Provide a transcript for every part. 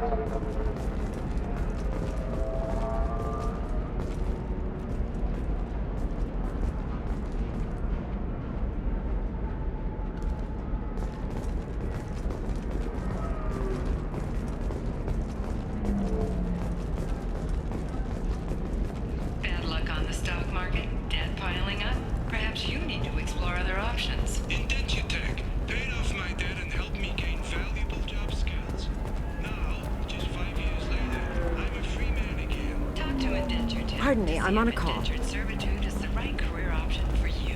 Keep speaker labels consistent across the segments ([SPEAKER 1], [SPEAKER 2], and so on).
[SPEAKER 1] Bad luck on the stock market, debt piling up. Perhaps you need to explore other options.
[SPEAKER 2] Indentutech paid off my debt and helped me gain valuable job skills. Now, just 5 years later, I'm a free man again.
[SPEAKER 1] Talk to Indentutech.
[SPEAKER 3] Pardon me, I'm on a call.
[SPEAKER 1] Indentured servitude is the right career option for you.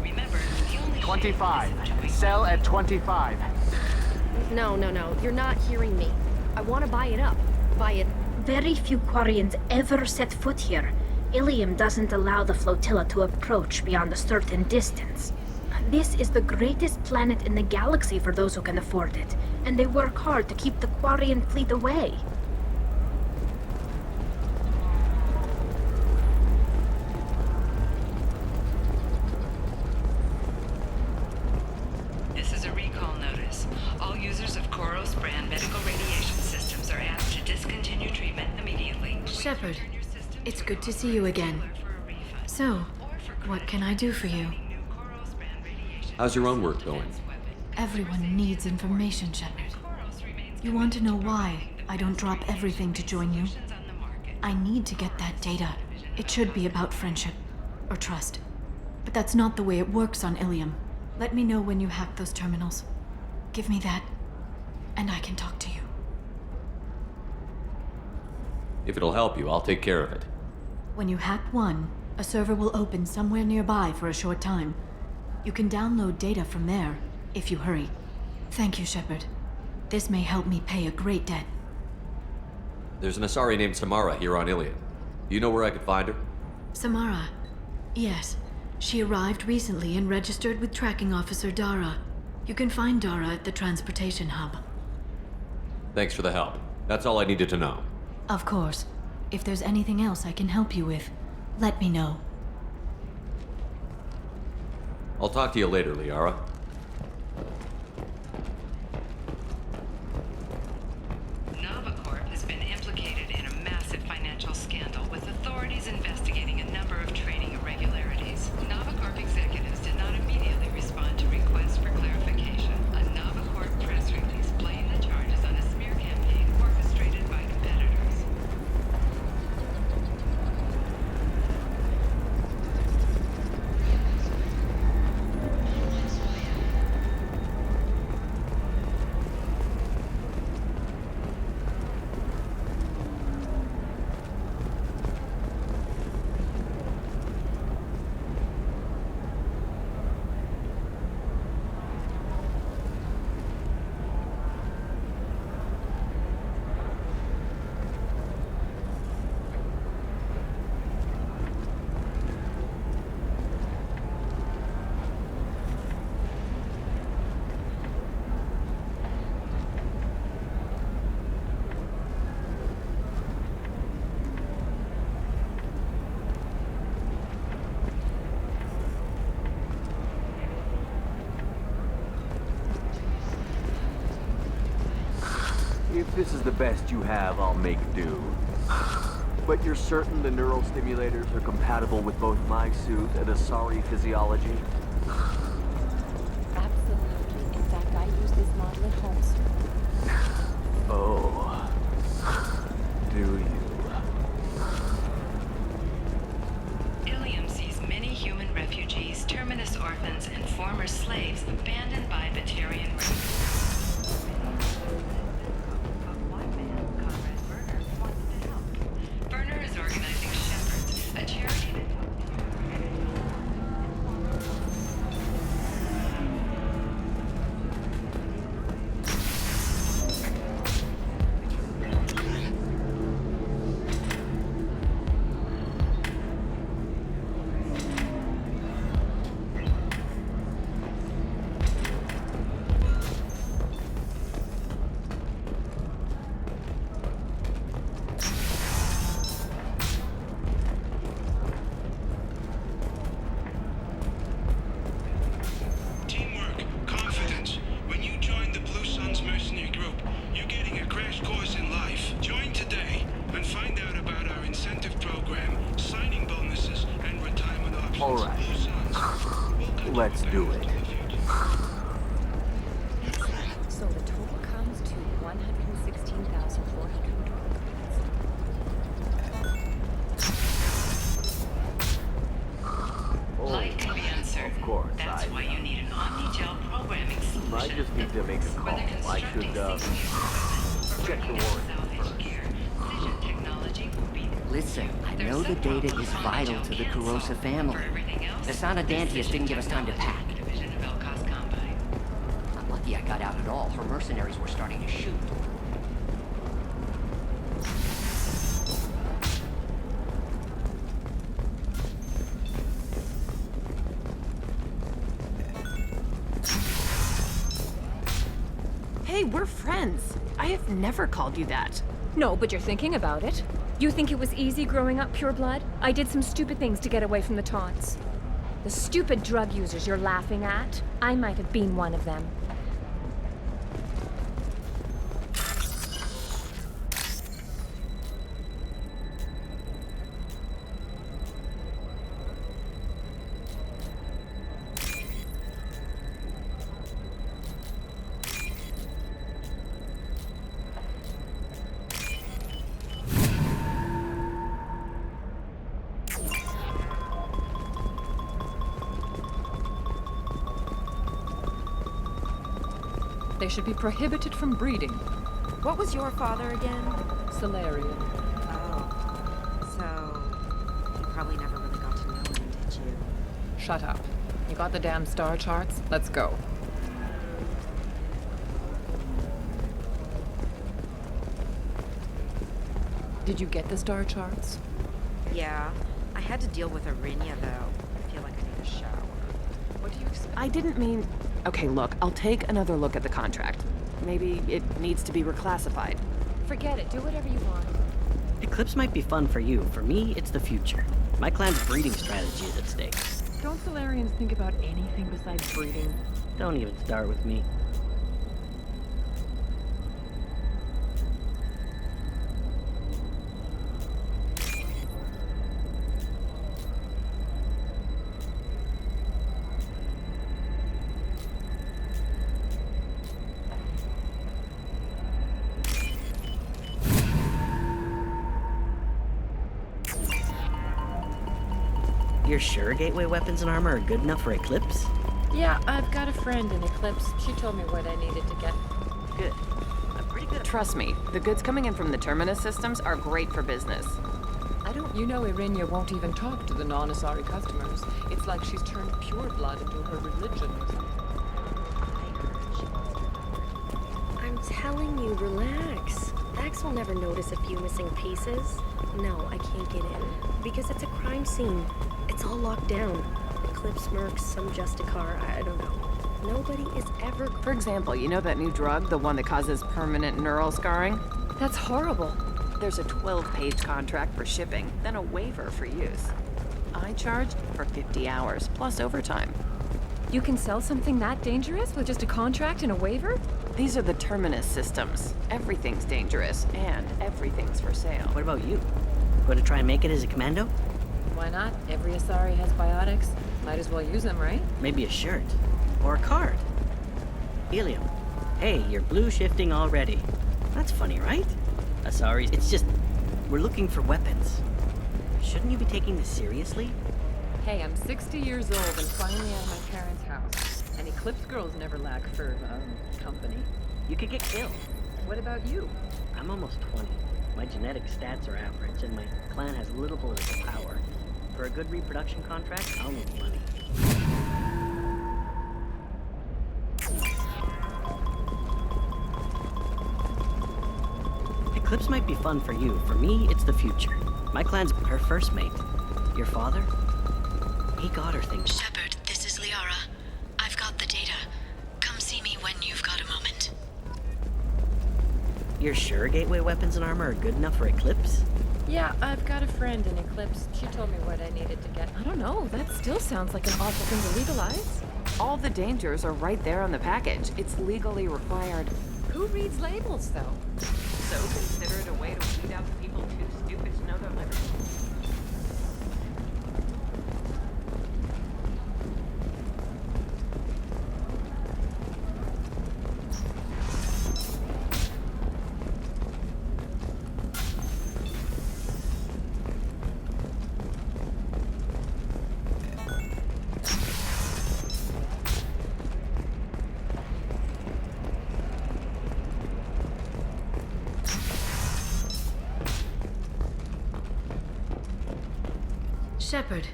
[SPEAKER 1] Remember, the only
[SPEAKER 4] 25. Sell at 25.
[SPEAKER 3] No, you're not hearing me. I want to buy it up. Buy it.
[SPEAKER 5] Very few Quarians ever set foot here. Ilium doesn't allow the flotilla to approach beyond a certain distance. This is the greatest planet in the galaxy for those who can afford it, and they work hard to keep the Quarian fleet away.
[SPEAKER 1] This is a recall notice. All users of Koros brand medical radiation systems are asked to discontinue treatment immediately.
[SPEAKER 6] Shepard, it's good to see you again. So, what can I do for you?
[SPEAKER 7] How's your own work going?
[SPEAKER 6] Everyone needs information, Shepard. You want to know why I don't drop everything to join you? I need to get that data. It should be about friendship, or trust. But that's not the way it works on Ilium. Let me know when you hack those terminals. Give me that, and I can talk to you.
[SPEAKER 7] If it'll help you, I'll take care of it.
[SPEAKER 6] When you hack one, a server will open somewhere nearby for a short time. You can download data from there, if you hurry. Thank you, Shepard. This may help me pay a great debt.
[SPEAKER 7] There's an Asari named Samara here on Ilion. Do you know where I could find her?
[SPEAKER 6] Samara. Yes. She arrived recently and registered with Tracking Officer Dara. You can find Dara at the transportation hub.
[SPEAKER 7] Thanks for the help. That's all I needed to know.
[SPEAKER 6] Of course. If there's anything else I can help you with, let me know.
[SPEAKER 7] I'll talk to you later, Liara.
[SPEAKER 1] Novacorp has been implicated in a massive financial scandal with authorities investigating a number of trading irregularities. Novacorp executives did not immediately respond to requests for clarification. A Novacorp press release blamed the charges on a smear campaign orchestrated by competitors.
[SPEAKER 8] If this is the best you have, I'll make do. But you're certain the neural stimulators are compatible with both my suit and Asari physiology?
[SPEAKER 9] Absolutely. In fact, I use this model at home, sir.
[SPEAKER 8] Oh. Do you?
[SPEAKER 1] Ilium sees many human refugees, terminus orphans, and former slaves abandoned by Batarian rebels. One man, Comrade Werner, wants to help. Werner is organizing Shepherds, a charity that
[SPEAKER 8] do it.
[SPEAKER 9] So the total comes to 116,400.
[SPEAKER 1] Light can be uncertain.
[SPEAKER 8] Of course,
[SPEAKER 1] That's why you need an omni-gel programming solution.
[SPEAKER 8] I just need to make a call.
[SPEAKER 1] Whether
[SPEAKER 8] I
[SPEAKER 1] constructing
[SPEAKER 8] should,
[SPEAKER 1] CCU
[SPEAKER 8] check the
[SPEAKER 1] equipment or
[SPEAKER 8] warrant
[SPEAKER 1] salvage
[SPEAKER 8] first.
[SPEAKER 1] gear, Vision technology will be.
[SPEAKER 10] Listen, I know the data is vital to the Kurosa family. The Sana Dantius didn't give us time to pack.
[SPEAKER 1] Division of Elcos Combine.
[SPEAKER 10] I'm lucky I got out at all. Her mercenaries were starting to shoot.
[SPEAKER 3] Hey, we're friends. I have never called you that.
[SPEAKER 9] No, but you're thinking about it. You think it was easy growing up pure blood? I did some stupid things to get away from the taunts. The stupid drug users you're laughing at, I might have been one of them.
[SPEAKER 11] They should be prohibited from breeding.
[SPEAKER 3] What was your father again?
[SPEAKER 11] Salarian.
[SPEAKER 12] Oh. So, you probably never really got to know him, did you?
[SPEAKER 11] Shut up. You got the damn star charts? Let's go. Did you get the star charts?
[SPEAKER 12] Yeah. I had to deal with Arinya, though. I feel like I need a shower.
[SPEAKER 11] What do you expect?
[SPEAKER 3] I didn't mean... Okay, look, I'll take another look at the contract. Maybe it needs to be reclassified.
[SPEAKER 9] Forget it. Do whatever you want.
[SPEAKER 13] Eclipse might be fun for you. For me, it's the future. My clan's breeding strategy is at stake.
[SPEAKER 11] Don't Solarians think about anything besides breeding?
[SPEAKER 13] Don't even start with me. You're sure gateway weapons and armor are good enough for Eclipse?
[SPEAKER 6] Yeah, I've got a friend in Eclipse. She told me what I needed to get.
[SPEAKER 13] Good. I'm pretty good.
[SPEAKER 3] Trust me, the goods coming in from the Terminus systems are great for business.
[SPEAKER 11] You know Irinya won't even talk to the non-Asari customers. It's like she's turned pure blood into her religion or something.
[SPEAKER 3] I'm telling you, relax. Vax will never notice a few missing pieces. No, I can't get in. Because it's a crime scene. It's all locked down. Eclipse mercs, some Justicar, I don't know. Nobody is ever... For example, you know that new drug? The one that causes permanent neural scarring? That's horrible. There's a 12-page contract for shipping, then a waiver for use. I charged for 50 hours, plus overtime.
[SPEAKER 9] You can sell something that dangerous with just a contract and a waiver?
[SPEAKER 3] These are the Terminus systems. Everything's dangerous, and everything's for sale.
[SPEAKER 13] What about you? Going to try and make it as a commando?
[SPEAKER 6] Why not? Every Asari has biotics. Might as well use them, right?
[SPEAKER 13] Maybe a shirt. Or a card. Helium. Hey, you're blue shifting already. That's funny, right? Asaris, it's just... we're looking for weapons. Shouldn't you be taking this seriously?
[SPEAKER 11] Hey, I'm 60 years old and finally out of my parents' house. And Eclipse girls never lack for, company.
[SPEAKER 13] You could get killed.
[SPEAKER 11] What about you?
[SPEAKER 13] I'm almost 20. My genetic stats are average, and my clan has little political power. For a good reproduction contract, I'll need money. Eclipse might be fun for you. For me, it's the future. My clan's her first mate. Your father? He got her things.
[SPEAKER 14] Shepard, this is Liara. I've got the data. Come see me when you've got a moment.
[SPEAKER 13] You're sure gateway weapons and armor are good enough for Eclipse?
[SPEAKER 6] Yeah, I've got a friend in Eclipse. She told me what I needed to get.
[SPEAKER 9] I don't know. That still sounds like an awful thing to legalize.
[SPEAKER 3] All the dangers are right there on the package. It's legally required.
[SPEAKER 6] Who reads labels, though?
[SPEAKER 3] So consider it a way to weed out people too stupid to know their liberty.
[SPEAKER 6] Shepard,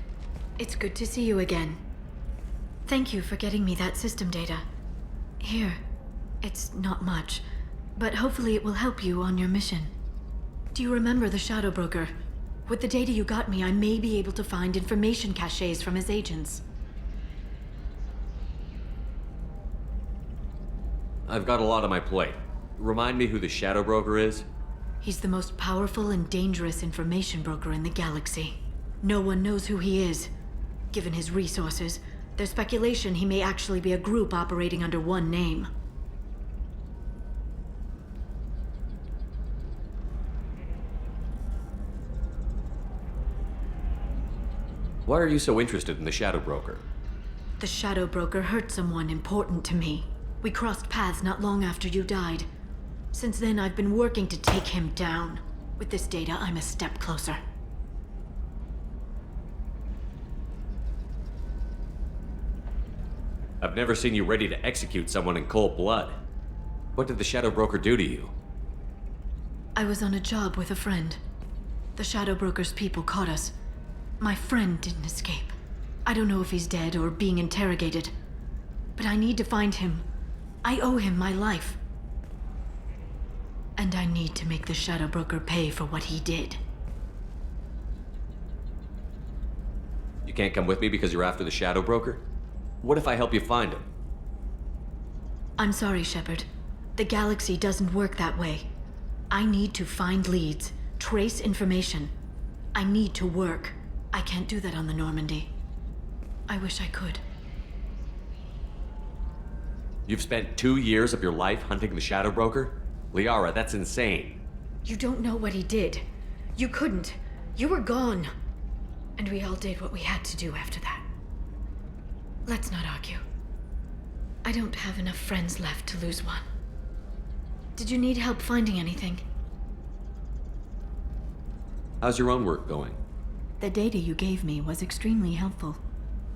[SPEAKER 6] it's good to see you again. Thank you for getting me that system data. Here, it's not much, but hopefully it will help you on your mission. Do you remember the Shadow Broker? With the data you got me, I may be able to find information caches from his agents.
[SPEAKER 7] I've got a lot on my plate. Remind me who the Shadow Broker is?
[SPEAKER 6] He's the most powerful and dangerous information broker in the galaxy. No one knows who he is. Given his resources, there's speculation he may actually be a group operating under one name.
[SPEAKER 7] Why are you so interested in the Shadow Broker?
[SPEAKER 6] The Shadow Broker hurt someone important to me. We crossed paths not long after you died. Since then, I've been working to take him down. With this data, I'm a step closer.
[SPEAKER 7] I've never seen you ready to execute someone in cold blood. What did the Shadow Broker do to you?
[SPEAKER 6] I was on a job with a friend. The Shadow Broker's people caught us. My friend didn't escape. I don't know if he's dead or being interrogated. But I need to find him. I owe him my life. And I need to make the Shadow Broker pay for what he did.
[SPEAKER 7] You can't come with me because you're after the Shadow Broker? What if I help you find him?
[SPEAKER 6] I'm sorry, Shepard. The galaxy doesn't work that way. I need to find leads, trace information. I need to work. I can't do that on the Normandy. I wish I could.
[SPEAKER 7] You've spent 2 years of your life hunting the Shadow Broker? Liara, that's insane.
[SPEAKER 6] You don't know what he did. You couldn't. You were gone. And we all did what we had to do after that. Let's not argue. I don't have enough friends left to lose one. Did you need help finding anything?
[SPEAKER 7] How's your own work going?
[SPEAKER 6] The data you gave me was extremely helpful.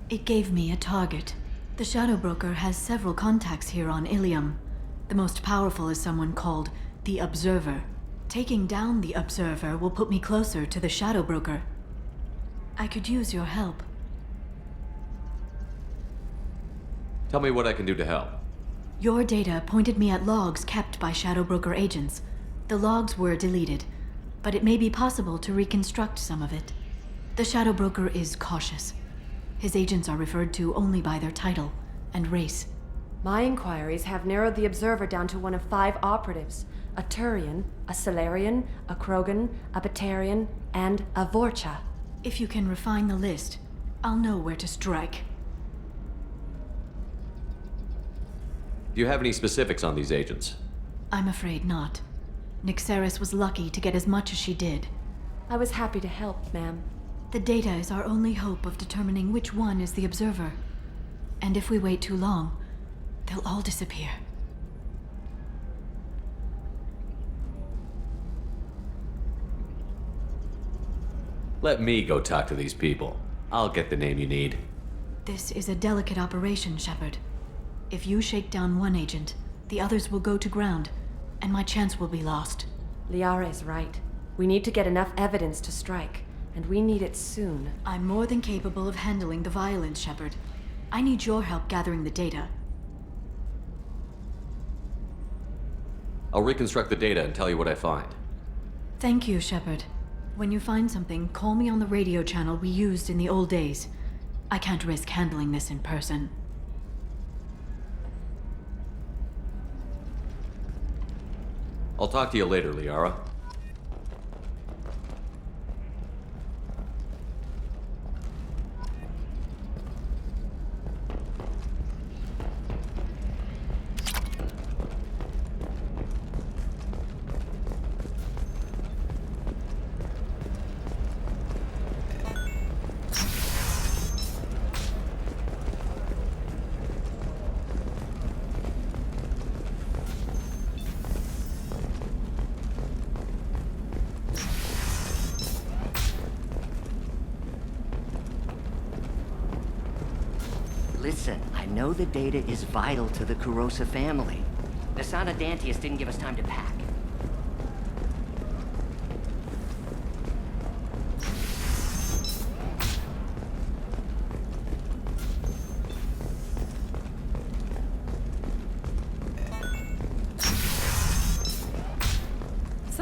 [SPEAKER 6] It gave me a target. The Shadow Broker has several contacts here on Ilium. The most powerful is someone called the Observer. Taking down the Observer will put me closer to the Shadow Broker. I could use your help.
[SPEAKER 7] Tell me what I can do to help.
[SPEAKER 6] Your data pointed me at logs kept by Shadow Broker agents. The logs were deleted, but it may be possible to reconstruct some of it. The Shadow Broker is cautious. His agents are referred to only by their title and race.
[SPEAKER 15] My inquiries have narrowed the Observer down to one of 5 operatives. A Turian, a Solarian, a Krogan, a Batarian, and a Vorcha.
[SPEAKER 6] If you can refine the list, I'll know where to strike.
[SPEAKER 7] Do you have any specifics on these agents?
[SPEAKER 6] I'm afraid not. Nyxeris was lucky to get as much as she did.
[SPEAKER 15] I was happy to help, ma'am.
[SPEAKER 6] The data is our only hope of determining which one is the Observer. And if we wait too long, they'll all disappear.
[SPEAKER 7] Let me go talk to these people. I'll get the name you need.
[SPEAKER 6] This is a delicate operation, Shepard. If you shake down one agent, the others will go to ground, and my chance will be lost.
[SPEAKER 15] Liara is right. We need to get enough evidence to strike, and we need it soon.
[SPEAKER 6] I'm more than capable of handling the violence, Shepard. I need your help gathering the data.
[SPEAKER 7] I'll reconstruct the data and tell you what I find.
[SPEAKER 6] Thank you, Shepard. When you find something, call me on the radio channel we used in the old days. I can't risk handling this in person.
[SPEAKER 7] I'll talk to you later, Liara.
[SPEAKER 10] Listen, I know the data is vital to the Kurosa family. The Sanadantius didn't give us time to pack.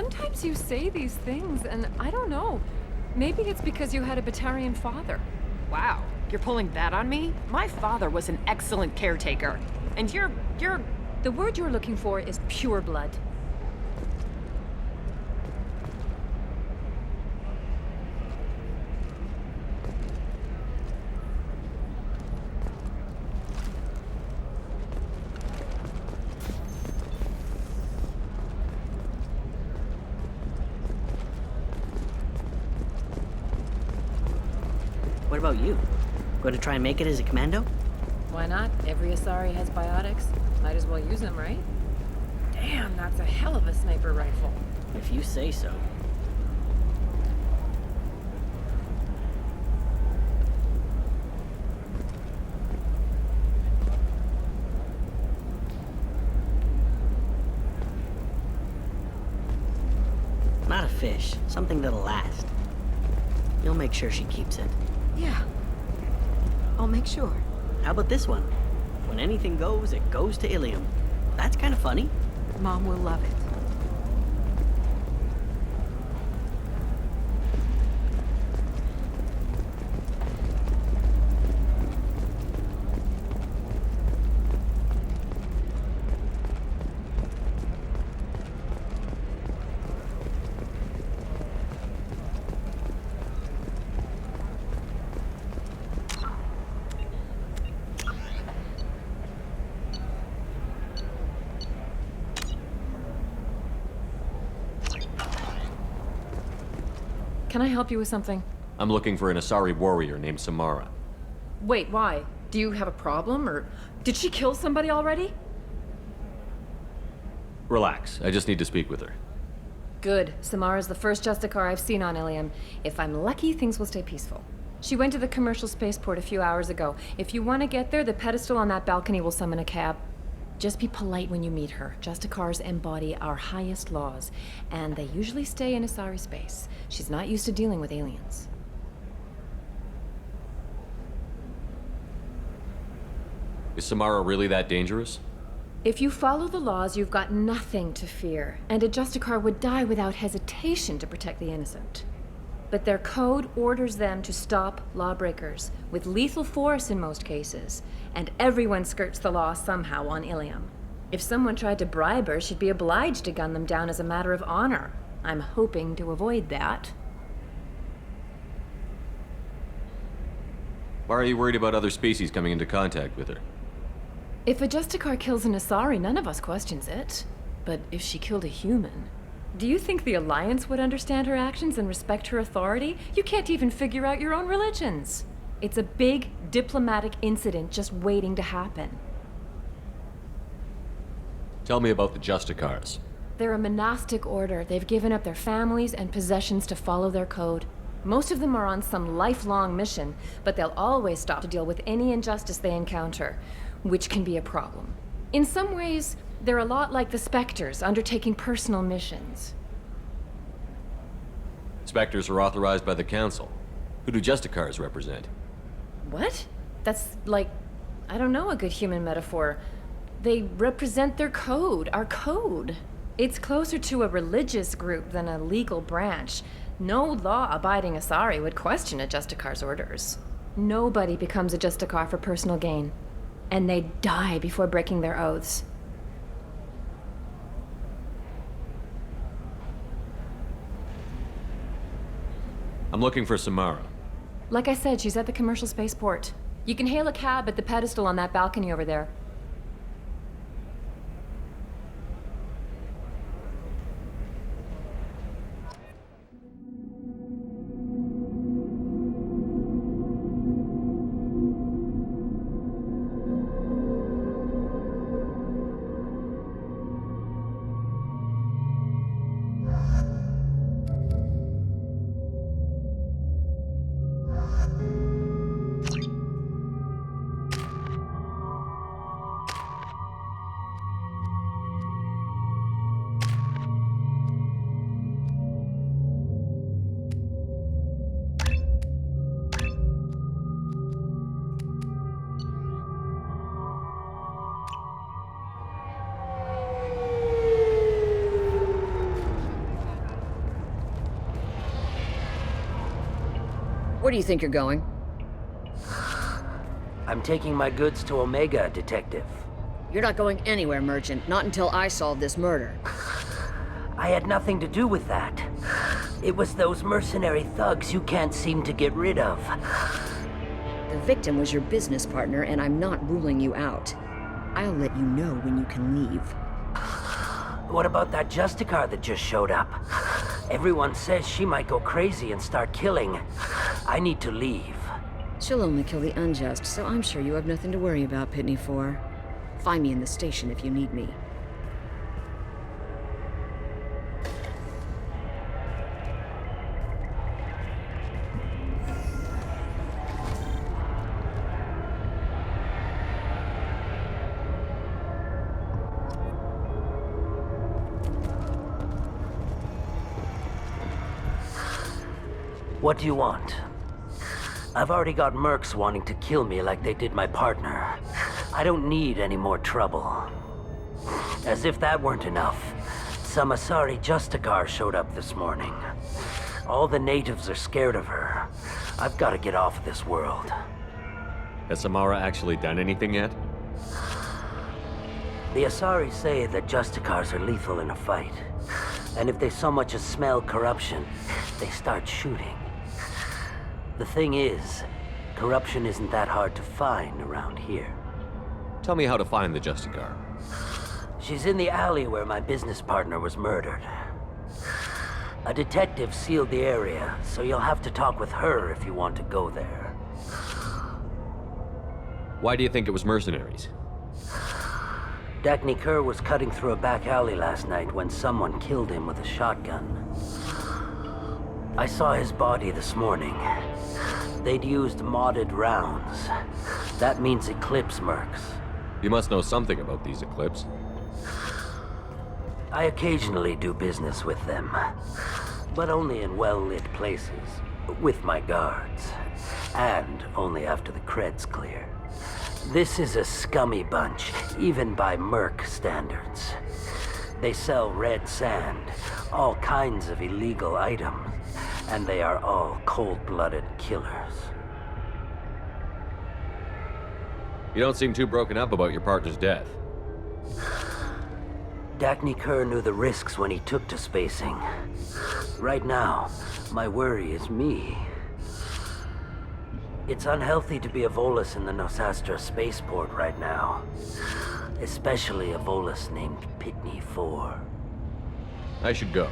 [SPEAKER 9] Sometimes you say these things, and I don't know. Maybe it's because you had a Batarian father.
[SPEAKER 11] Wow, you're pulling that on me? My father was an excellent caretaker. And you're...
[SPEAKER 9] The word you're looking for is pure blood.
[SPEAKER 13] What about you? Going to try and make it as a commando?
[SPEAKER 9] Why not? Every Asari has biotics. Might as well use them, right? Damn, that's a hell of a sniper rifle.
[SPEAKER 13] If you say so. Not a fish. Something that'll last. You'll make sure she keeps it.
[SPEAKER 12] Yeah. I'll make sure.
[SPEAKER 13] How about this one? When anything goes, it goes to Ilium. That's kind of funny.
[SPEAKER 12] Mom will love it.
[SPEAKER 9] Can I help you with something?
[SPEAKER 7] I'm looking for an Asari warrior named Samara.
[SPEAKER 9] Wait, why? Do you have a problem, or did she kill somebody already?
[SPEAKER 7] Relax, I just need to speak with her.
[SPEAKER 9] Good. Samara's the first Justicar I've seen on Ilium. If I'm lucky, things will stay peaceful. She went to the commercial spaceport a few hours ago. If you want to get there, the pedestal on that balcony will summon a cab. Just be polite when you meet her. Justicars embody our highest laws, and they usually stay in Asari space. She's not used to dealing with aliens.
[SPEAKER 7] Is Samara really that dangerous?
[SPEAKER 9] If you follow the laws, you've got nothing to fear, and a Justicar would die without hesitation to protect the innocent. But their code orders them to stop lawbreakers, with lethal force in most cases, and everyone skirts the law somehow on Ilium. If someone tried to bribe her, she'd be obliged to gun them down as a matter of honor. I'm hoping to avoid that.
[SPEAKER 7] Why are you worried about other species coming into contact with her?
[SPEAKER 9] If a Justicar kills an Asari, none of us questions it. But if she killed a human... Do you think the Alliance would understand her actions and respect her authority? You can't even figure out your own religions. It's a big diplomatic incident just waiting to happen.
[SPEAKER 7] Tell me about the Justicars.
[SPEAKER 9] They're a monastic order. They've given up their families and possessions to follow their code. Most of them are on some lifelong mission, but they'll always stop to deal with any injustice they encounter, which can be a problem. In some ways, they're a lot like the Spectres, undertaking personal missions.
[SPEAKER 7] Spectres are authorized by the Council. Who do Justicars represent?
[SPEAKER 9] What? That's like, I don't know, a good human metaphor. They represent their code, our code. It's closer to a religious group than a legal branch. No law-abiding Asari would question a Justicar's orders. Nobody becomes a Justicar for personal gain. And they die before breaking their oaths.
[SPEAKER 7] I'm looking for Samara.
[SPEAKER 9] Like I said, she's at the commercial spaceport. You can hail a cab at the pedestal on that balcony over there.
[SPEAKER 16] Where do you think you're going?
[SPEAKER 17] I'm taking my goods to Omega, Detective.
[SPEAKER 16] You're not going anywhere, Merchant. Not until I solve this murder.
[SPEAKER 17] I had nothing to do with that. It was those mercenary thugs you can't seem to get rid of.
[SPEAKER 16] The victim was your business partner, and I'm not ruling you out. I'll let you know when you can leave.
[SPEAKER 17] What about that Justicar that just showed up? Everyone says she might go crazy and start killing. I need to leave.
[SPEAKER 16] She'll only kill the unjust, so I'm sure you have nothing to worry about, Pitney 4. Find me in the station if you need me.
[SPEAKER 17] What do you want? I've already got mercs wanting to kill me like they did my partner. I don't need any more trouble. As if that weren't enough, some Asari Justicar showed up this morning. All the natives are scared of her. I've got to get off of this world.
[SPEAKER 7] Has Samara actually done anything yet?
[SPEAKER 17] The Asari say that Justicars are lethal in a fight. And if they so much as smell corruption, they start shooting. The thing is, corruption isn't that hard to find around here.
[SPEAKER 7] Tell me how to find the Justicar.
[SPEAKER 17] She's in the alley where my business partner was murdered. A detective sealed the area, so you'll have to talk with her if you want to go there.
[SPEAKER 7] Why do you think it was mercenaries?
[SPEAKER 17] Dagny Kerr was cutting through a back alley last night when someone killed him with a shotgun. I saw his body this morning. They'd used modded rounds. That means Eclipse mercs.
[SPEAKER 7] You must know something about these Eclipse.
[SPEAKER 17] I occasionally do business with them, but only in well-lit places, with my guards, and only after the cred's clear. This is a scummy bunch, even by merc standards. They sell red sand, all kinds of illegal items, and they are all cold-blooded killers.
[SPEAKER 7] You don't seem too broken up about your partner's death.
[SPEAKER 17] Dagny Kerr knew the risks when he took to spacing. Right now, my worry is me. It's unhealthy to be a Volus in the Nosastra spaceport right now. Especially a Volus named Pitney 4.
[SPEAKER 7] I should go.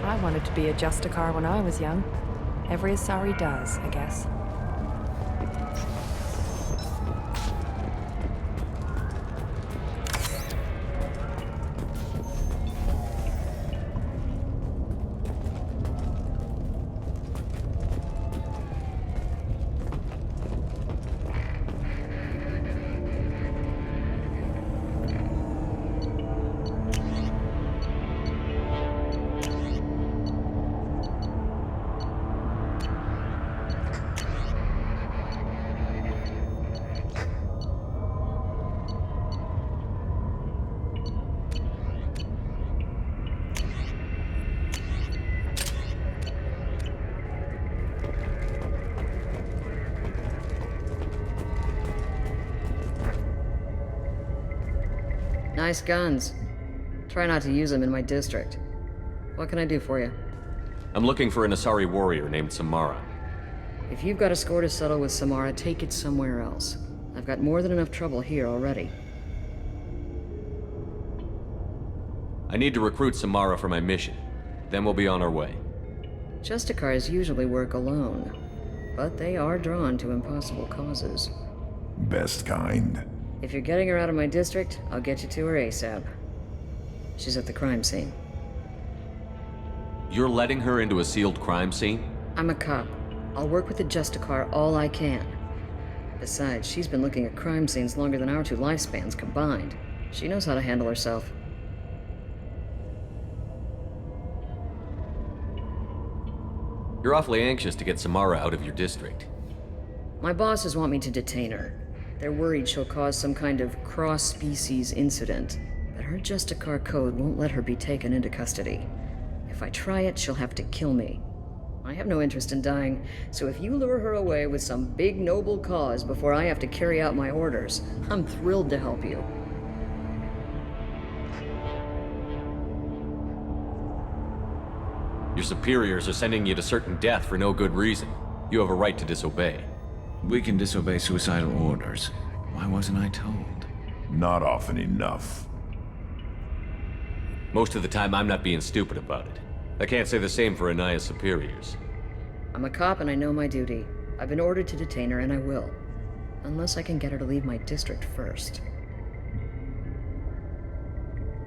[SPEAKER 9] I wanted to be a Justicar when I was young. Every Asari does, I guess.
[SPEAKER 16] Nice guns. Try not to use them in my district. What can I do for you?
[SPEAKER 7] I'm looking for an Asari warrior named Samara.
[SPEAKER 16] If you've got a score to settle with Samara, take it somewhere else. I've got more than enough trouble here already.
[SPEAKER 7] I need to recruit Samara for my mission. Then we'll be on our way.
[SPEAKER 16] Justicars usually work alone, but they are drawn to impossible causes.
[SPEAKER 18] Best kind.
[SPEAKER 16] If you're getting her out of my district, I'll get you to her ASAP. She's at the crime scene.
[SPEAKER 7] You're letting her into a sealed crime scene?
[SPEAKER 16] I'm a cop. I'll work with the Justicar all I can. Besides, she's been looking at crime scenes longer than our two lifespans combined. She knows how to handle herself.
[SPEAKER 7] You're awfully anxious to get Samara out of your district.
[SPEAKER 16] My bosses want me to detain her. They're worried she'll cause some kind of cross-species incident, but her Justicar code won't let her be taken into custody. If I try it, she'll have to kill me. I have no interest in dying, so if you lure her away with some big noble cause before I have to carry out my orders, I'm thrilled to help you.
[SPEAKER 7] Your superiors are sending you to certain death for no good reason. You have a right to disobey.
[SPEAKER 19] We can disobey suicidal orders. Why wasn't I told?
[SPEAKER 18] Not often enough.
[SPEAKER 7] Most of the time, I'm not being stupid about it. I can't say the same for Anaya's superiors.
[SPEAKER 16] I'm a cop and I know my duty. I've been ordered to detain her and I will. Unless I can get her to leave my district first.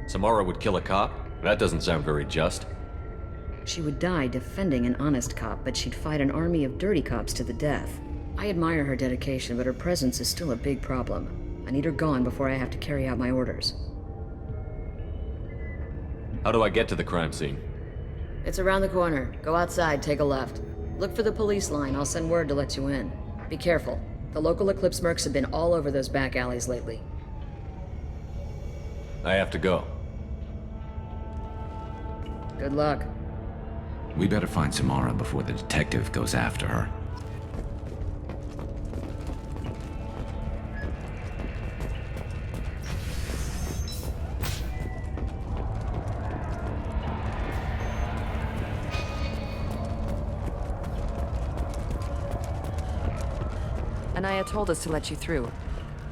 [SPEAKER 7] Samara would kill a cop? That doesn't sound very just.
[SPEAKER 16] She would die defending an honest cop, but she'd fight an army of dirty cops to the death. I admire her dedication, but her presence is still a big problem. I need her gone before I have to carry out my orders.
[SPEAKER 7] How do I get to the crime scene?
[SPEAKER 16] It's around the corner. Go outside, take a left. Look for the police line. I'll send word to let you in. Be careful. The local Eclipse mercs have been all over those back alleys lately.
[SPEAKER 7] I have to go.
[SPEAKER 16] Good luck.
[SPEAKER 19] We better find Samara before the detective goes after her.
[SPEAKER 11] Anaya told us to let you through.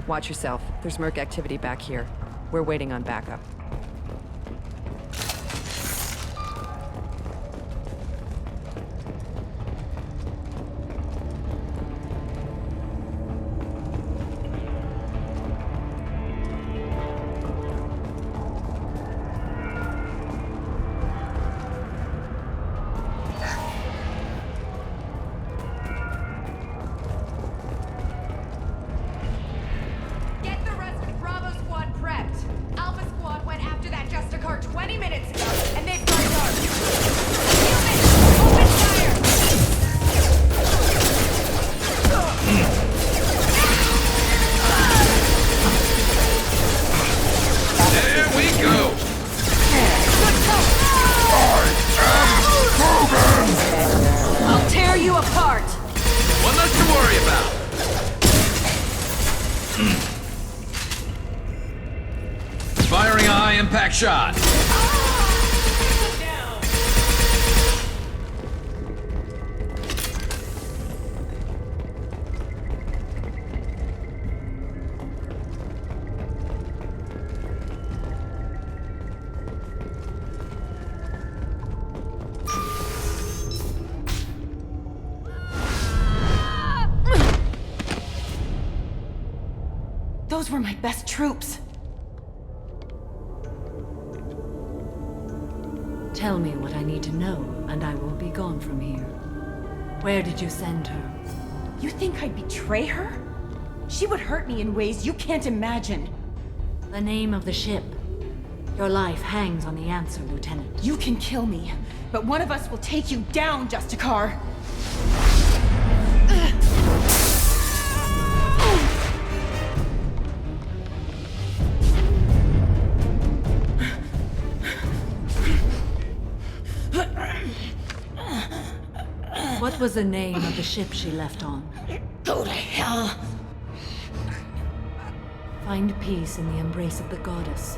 [SPEAKER 11] Watch yourself. There's merc activity back here. We're waiting on backup.
[SPEAKER 20] Get the rest of Bravo Squad prepped. Alpha Squad went after that Justicar 20 minutes ago, and they've got dark. Human, open fire!
[SPEAKER 2] There we go!
[SPEAKER 20] I'll tear you apart!
[SPEAKER 2] One less to worry about. Firing a high-impact shot.
[SPEAKER 15] Those were my best troops.
[SPEAKER 6] Tell me what I need to know, and I will be gone from here. Where did you send her?
[SPEAKER 15] You think I'd betray her? She would hurt me in ways you can't imagine.
[SPEAKER 6] The name of the ship. Your life hangs on the answer, Lieutenant.
[SPEAKER 15] You can kill me, but one of us will take you down, Justicar.
[SPEAKER 6] What was the name of the ship she left on?
[SPEAKER 15] Go to hell.
[SPEAKER 6] Find peace in the embrace of the goddess.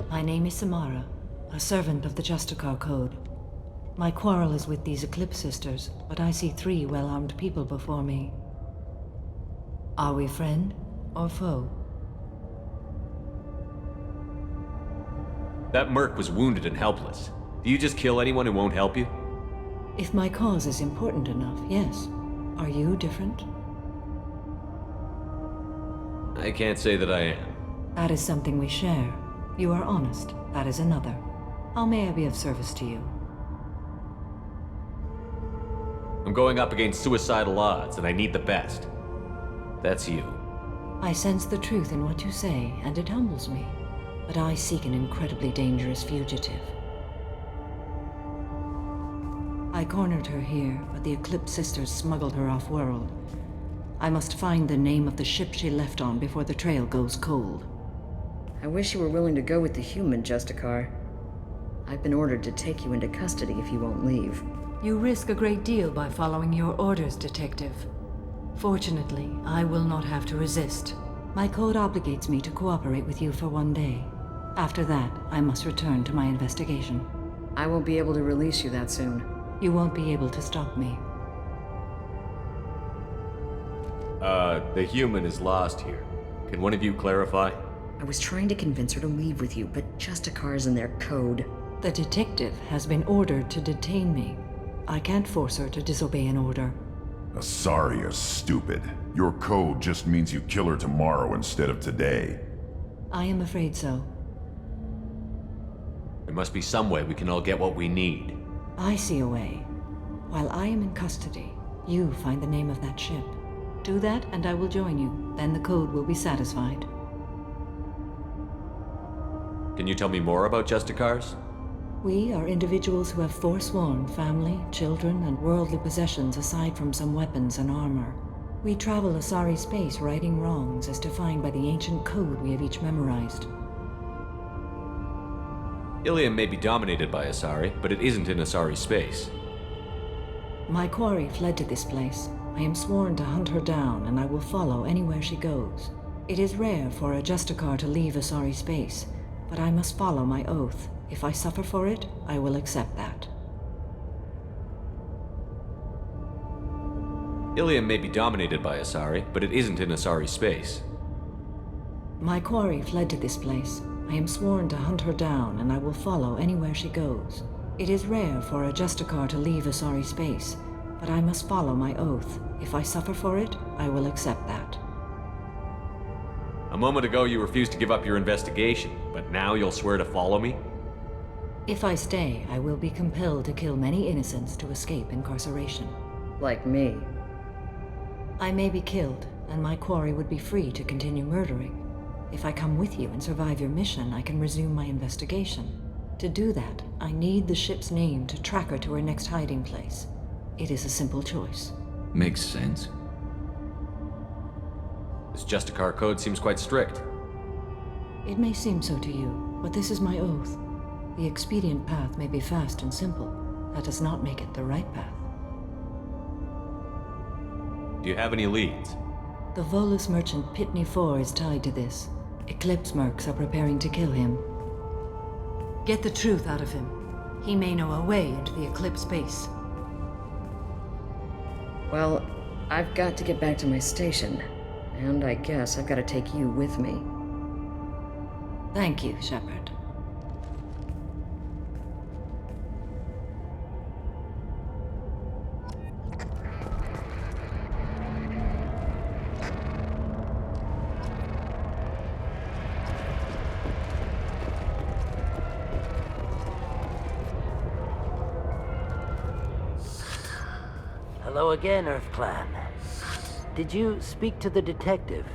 [SPEAKER 6] My name is Samara, a servant of the Justicar Code. My quarrel is with these Eclipse sisters, but I see 3 well-armed people before me. Are we friend or foe?
[SPEAKER 7] That merc was wounded and helpless. Do you just kill anyone who won't help you?
[SPEAKER 6] If my cause is important enough, yes. Are you different?
[SPEAKER 7] I can't say that I am.
[SPEAKER 6] That is something we share. You are honest. That is another. How may I be of service to you?
[SPEAKER 7] I'm going up against suicidal odds, and I need the best. That's you.
[SPEAKER 21] I sense the truth in what you say, and it humbles me. But I seek an incredibly dangerous fugitive. I cornered her here, but the Eclipse sisters smuggled her off-world. I must find the name of the ship she left on before the trail goes cold.
[SPEAKER 16] I wish you were willing to go with the human, Justicar. I've been ordered to take you into custody if you won't leave.
[SPEAKER 21] You risk a great deal by following your orders, Detective. Fortunately, I will not have to resist. My code obligates me to cooperate with you for 1 day. After that, I must return to my investigation.
[SPEAKER 16] I won't be able to release you that soon.
[SPEAKER 21] You won't be able to stop me.
[SPEAKER 7] The human is lost here. Can one of you clarify?
[SPEAKER 16] I was trying to convince her to leave with you, but Justicar's in their code.
[SPEAKER 21] The detective has been ordered to detain me. I can't force her to disobey an order.
[SPEAKER 18] Asari is stupid. Your code just means you kill her tomorrow instead of today.
[SPEAKER 21] I am afraid so.
[SPEAKER 7] There must be some way we can all get what we need.
[SPEAKER 21] I see a way. While I am in custody, you find the name of that ship. Do that and I will join you. Then the code will be satisfied.
[SPEAKER 7] Can you tell me more about Justicars?
[SPEAKER 21] We are individuals who have forsworn family, children, and worldly possessions aside from some weapons and armor. We travel Asari space righting wrongs as defined by the ancient code we have each memorized.
[SPEAKER 7] Ilium may be dominated by Asari, but it isn't in Asari space.
[SPEAKER 21] My quarry fled to this place. I am sworn to hunt her down, and I will follow anywhere she goes. It is rare for a Justicar to leave Asari space, but I must follow my oath. If I suffer for it, I will accept that.
[SPEAKER 7] Ilium may be dominated by Asari, but it isn't in Asari space.
[SPEAKER 21] My quarry fled to this place. I am sworn to hunt her down, and I will follow anywhere she goes. It is rare for a Justicar to leave Asari space, but I must follow my oath. If I suffer for it, I will accept that.
[SPEAKER 7] A moment ago you refused to give up your investigation, but now you'll swear to follow me?
[SPEAKER 21] If I stay, I will be compelled to kill many innocents to escape incarceration.
[SPEAKER 16] Like me.
[SPEAKER 21] I may be killed, and my quarry would be free to continue murdering. If I come with you and survive your mission, I can resume my investigation. To do that, I need the ship's name to track her to her next hiding place. It is a simple choice.
[SPEAKER 19] Makes sense.
[SPEAKER 7] This Justicar code seems quite strict.
[SPEAKER 21] It may seem so to you, but this is my oath. The expedient path may be fast and simple. That does not make it the right path.
[SPEAKER 7] Do you have any leads?
[SPEAKER 21] The Volus merchant Pitney 4 is tied to this. Eclipse mercs are preparing to kill him. Get the truth out of him. He may know a way into the Eclipse base.
[SPEAKER 16] Well, I've got to get back to my station. And I guess I've got to take you with me.
[SPEAKER 21] Thank you, Shepard.
[SPEAKER 17] Hello again, Earth Clan. Did you speak to the detective?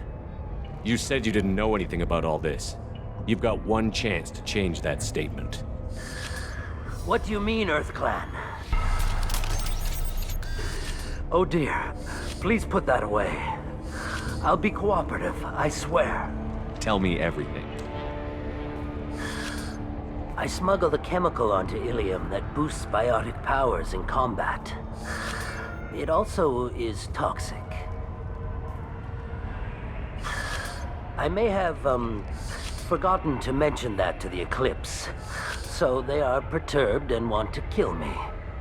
[SPEAKER 7] You said you didn't know anything about all this. You've got one chance to change that statement.
[SPEAKER 17] What do you mean, Earth Clan? Oh dear. Please put that away. I'll be cooperative, I swear.
[SPEAKER 7] Tell me everything.
[SPEAKER 17] I smuggled a chemical onto Ilium that boosts biotic powers in combat. It also is toxic. I may have, forgotten to mention that to the Eclipse. So they are perturbed and want to kill me.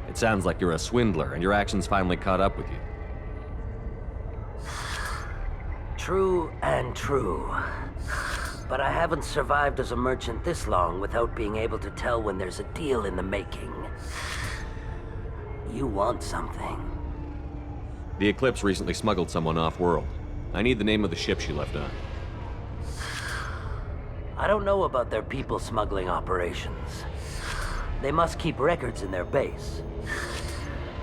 [SPEAKER 7] It sounds like you're a swindler, and your actions finally caught up with you.
[SPEAKER 17] True and true. But I haven't survived as a merchant this long without being able to tell when there's a deal in the making. You want something.
[SPEAKER 7] The Eclipse recently smuggled someone off-world. I need the name of the ship she left on.
[SPEAKER 17] I don't know about their people smuggling operations. They must keep records in their base.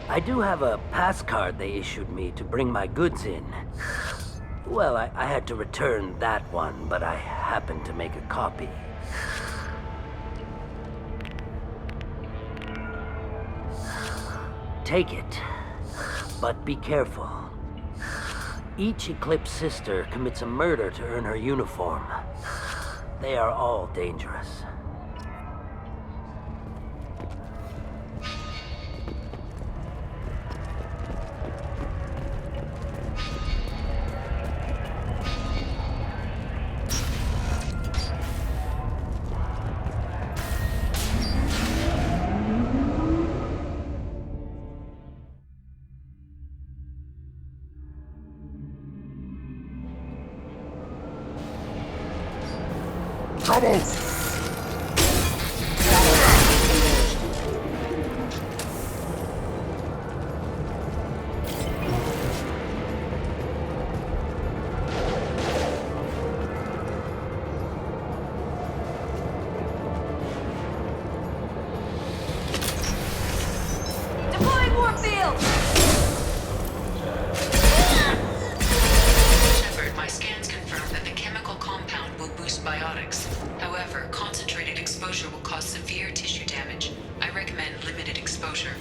[SPEAKER 17] I do have a pass card they issued me to bring my goods in. Well, I had to return that one, but I happened to make a copy. Take it, but be careful. Each Eclipse sister commits a murder to earn her uniform. They are all dangerous.
[SPEAKER 18] Trouble!
[SPEAKER 20] Deploying warfield!
[SPEAKER 1] Shepard, my scans confirm that the chemical compound will boost biotics. However, concentrated exposure will cause severe tissue damage. I recommend limited exposure.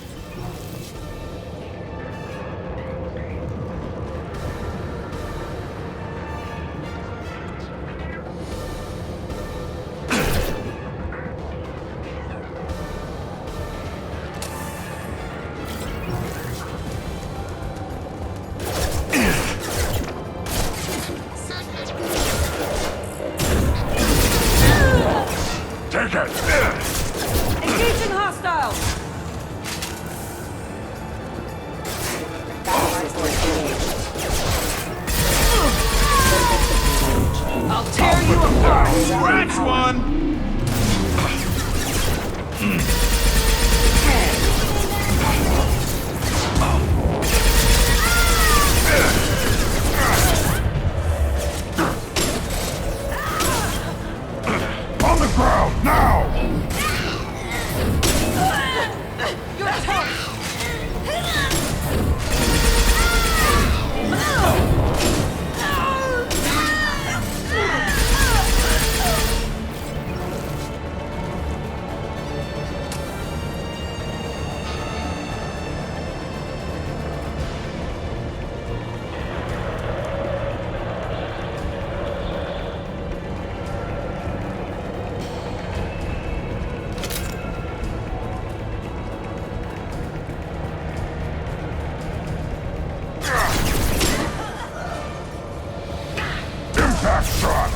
[SPEAKER 18] Take it!
[SPEAKER 20] Engaging hostiles! I'll tear you apart!
[SPEAKER 18] Scratch one! On the ground, now!
[SPEAKER 20] You're toast!
[SPEAKER 18] Impact shot!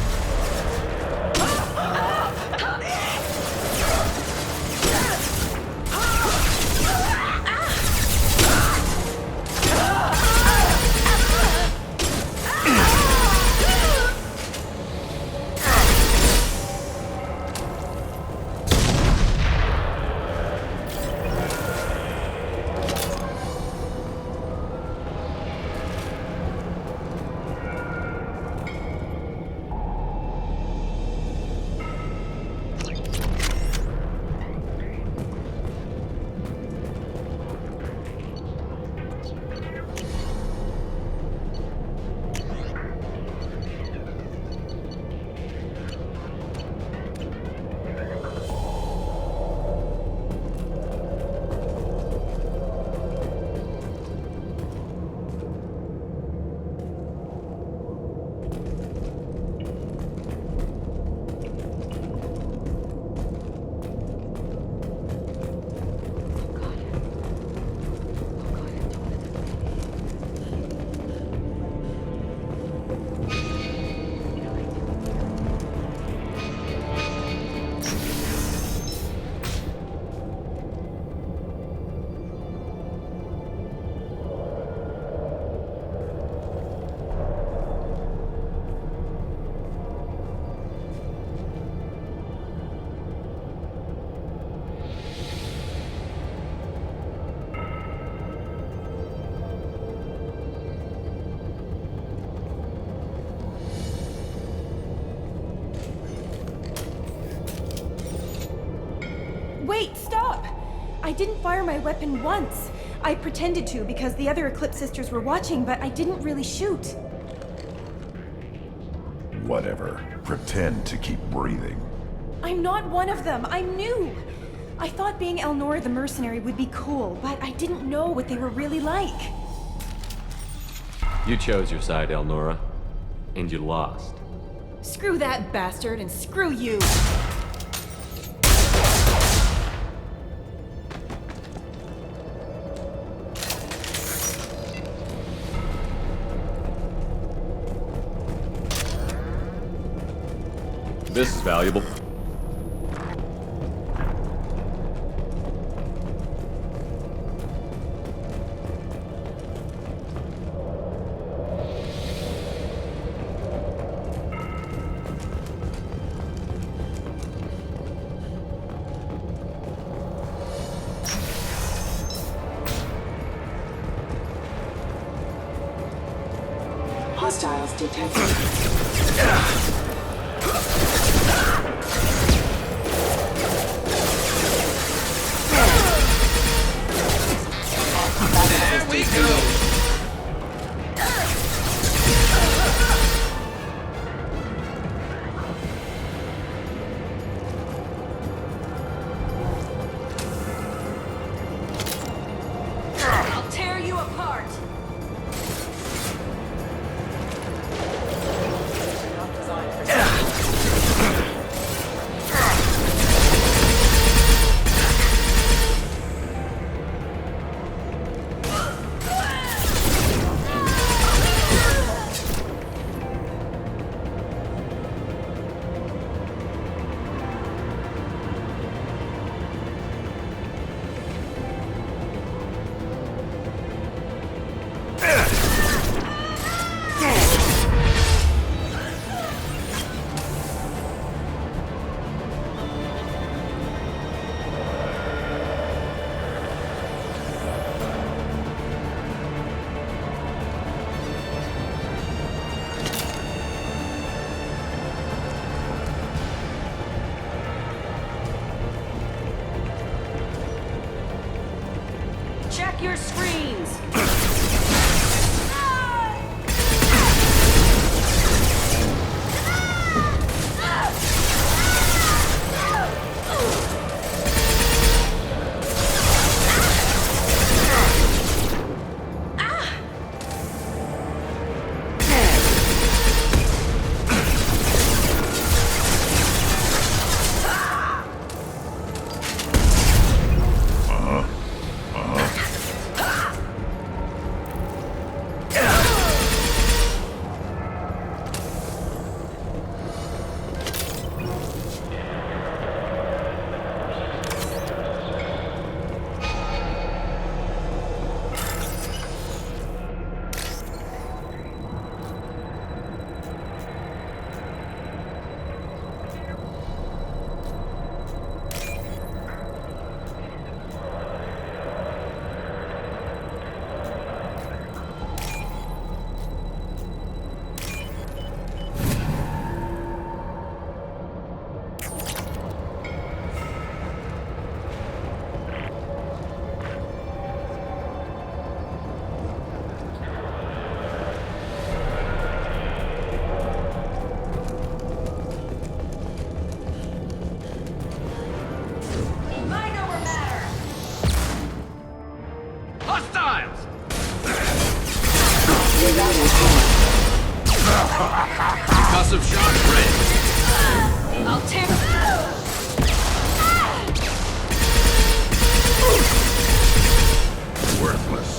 [SPEAKER 20] Wait, stop! I didn't fire my weapon once. I pretended to because the other Eclipse sisters were watching, but I didn't really shoot.
[SPEAKER 18] whatever. Pretend to keep breathing.
[SPEAKER 20] I'm not one of them. I'm new. I thought being Elnora the mercenary would be cool, but I didn't know what they were really like.
[SPEAKER 7] You chose your side, Elnora, and you lost.
[SPEAKER 20] Screw that bastard and screw you.
[SPEAKER 7] This is valuable.
[SPEAKER 4] Hostiles detected.
[SPEAKER 2] There we go!
[SPEAKER 20] I'll tear you apart. Check your screens.
[SPEAKER 2] Hostiles! Concussive shock ready.
[SPEAKER 20] I'll tear.
[SPEAKER 18] Worthless.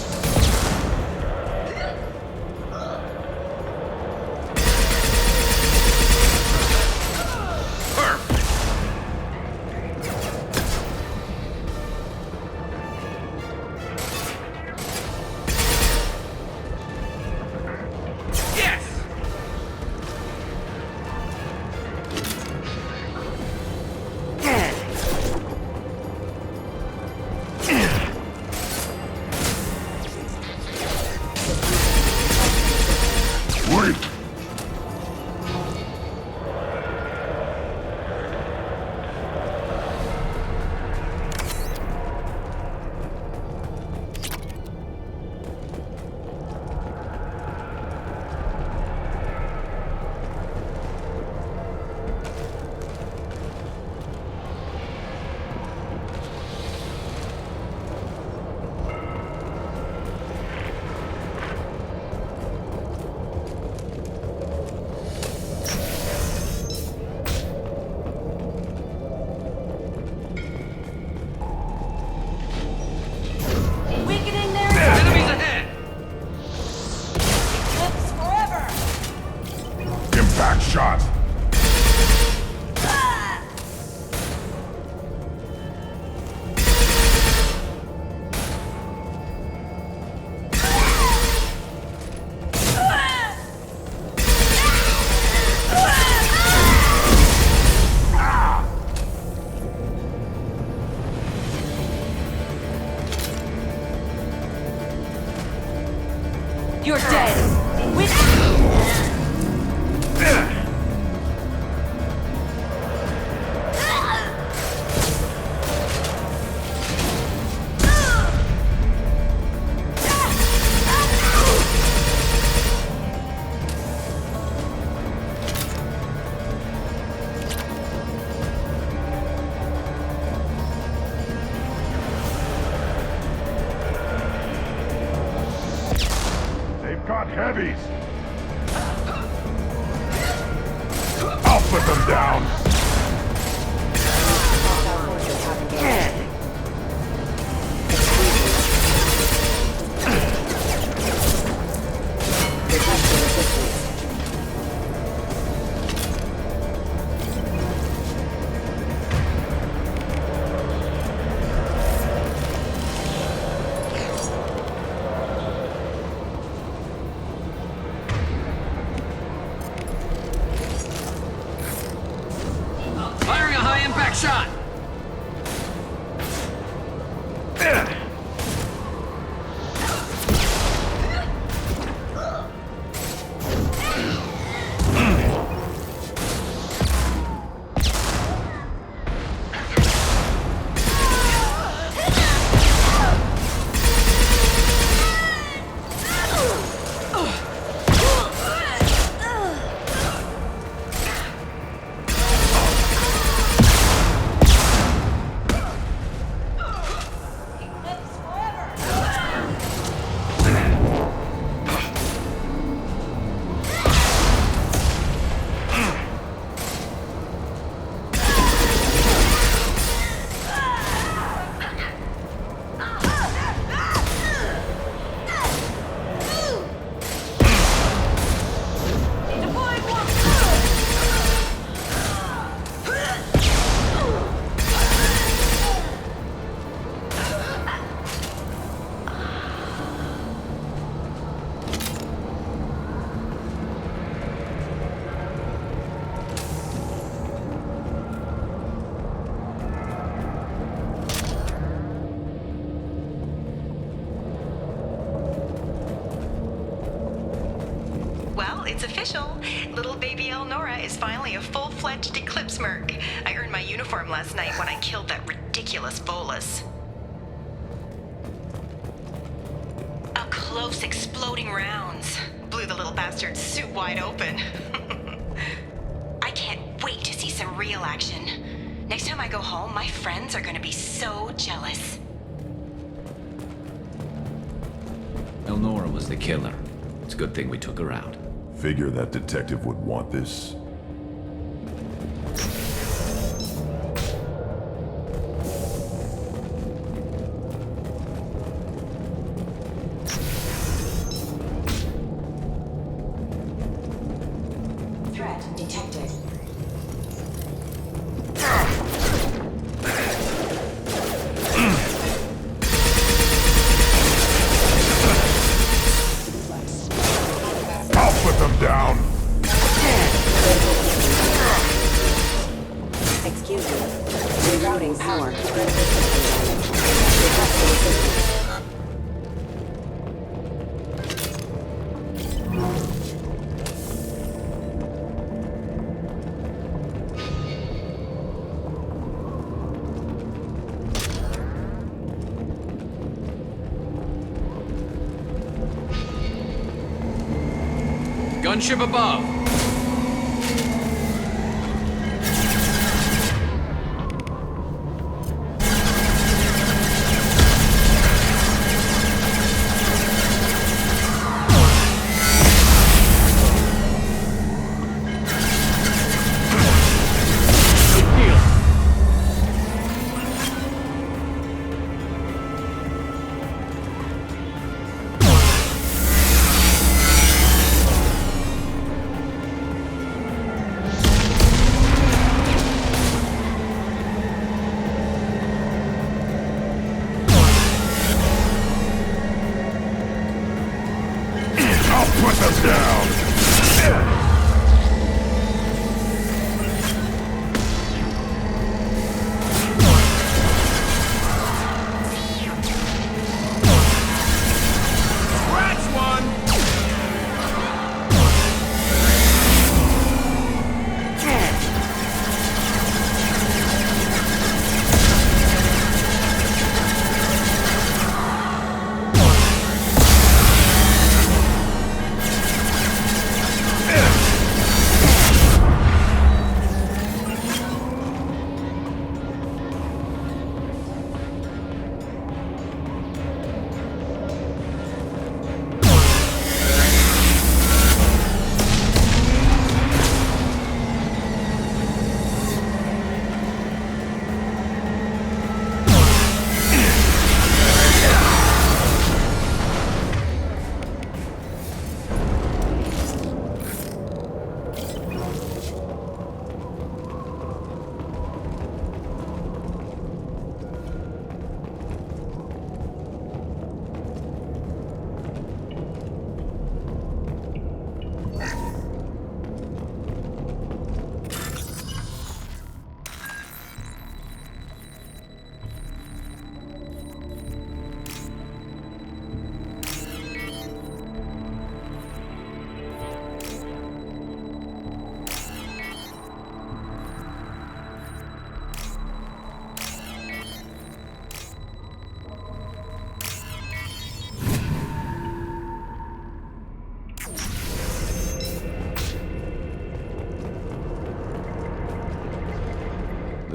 [SPEAKER 18] Back shot!
[SPEAKER 15] You're dead. With
[SPEAKER 18] Got heavies! I'll put them down!
[SPEAKER 10] Firing a high-impact shot!
[SPEAKER 1] Well, it's official. Little baby Elnora is finally a full-fledged Eclipse Merc. I earned my uniform last night when I killed that ridiculous bolus. Up close, exploding rounds. Blew the little bastard's suit wide open. I can't wait to see some real action. Next time I go home, my friends are gonna be so jealous.
[SPEAKER 19] Elnora was the killer. It's a good thing we took her out.
[SPEAKER 18] Figure that detective would want this.
[SPEAKER 4] Threat detected.
[SPEAKER 18] I'll put them down!
[SPEAKER 4] Excuse me. Rerouting power.
[SPEAKER 10] Gunship above!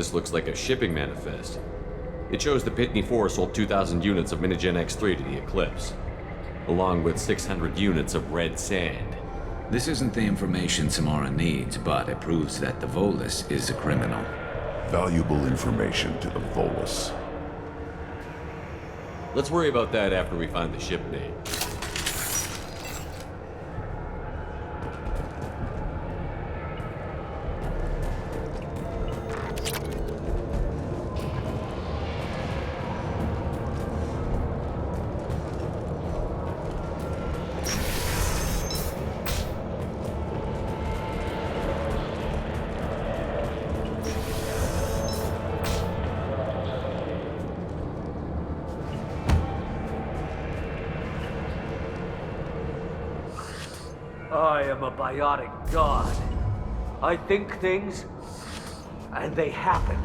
[SPEAKER 7] this looks like a shipping manifest. It shows the Pitney 4 sold 2,000 units of Minigen X3 to the Eclipse, along with 600 units of red sand.
[SPEAKER 19] This isn't the information Samara needs, but it proves that the Volus is a criminal.
[SPEAKER 18] Valuable information to the Volus.
[SPEAKER 7] Let's worry about that after we find the ship name.
[SPEAKER 8] I am a biotic god. I think things, and they happen.